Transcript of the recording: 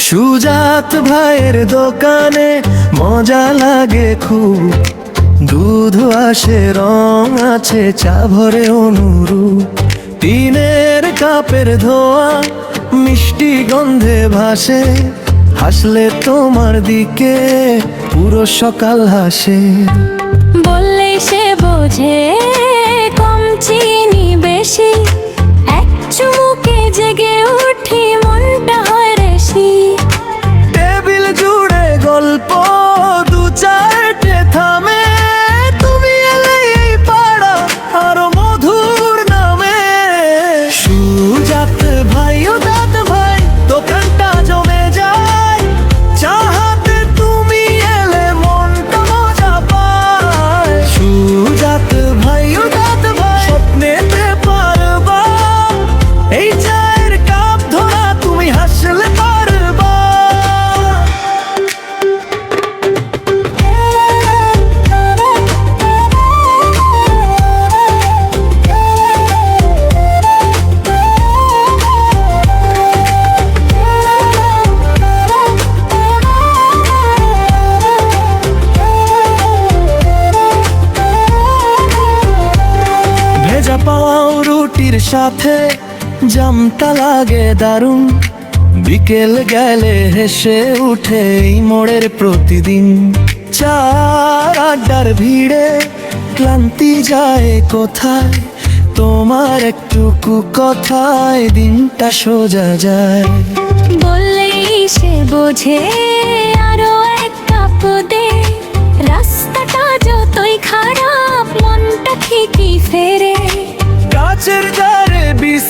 সুজাত ভাইয়ের দোকানে মজা লাগে খুব, দুধ আসে রং আছে চা ভরে অনুরূপ, টিনের কাপের ধোয়া মিষ্টি গন্ধে ভাসে, হাসলে তোমার দিকে পুরো সকাল হাসে। বললেই সে বোঝে কম চিনি বেশি, এক চুমুকে জেগে উঠি মনটা হয় রেশি। টেবিল জুড়ে গল্প দু চারটে থামে, তুমি এলে এই পাড়া আরো মধুর নামে। সুজাত ভাই ও দাত ভাই দোকানটা জমে যায়, চাহাতে তুমি এলে মনটা মজা পায়। সুজাত ভাই ও দাত ভাই স্বপ্নেতে পারবা, এই চায়ের কাপ ধরা তুমি হাসলে পারবা। ভেজা পাও রুটির সাথে জামটা লাগে দারুণ, বিকেল গেলে হেসে উঠে এই মোড়ের প্রতিদিন। চার আড্ডার ভিড়ে ক্লান্তি যায় কোথায়, তোমার একটুকু কথায় দিনটা সোজা যায়। বললেই সে বোঝে আরো এক কাপ দে, রাস্তাটা যতই খারাপ মনটা ঠিকই ফেরে। কাছের দ্বারে বিষ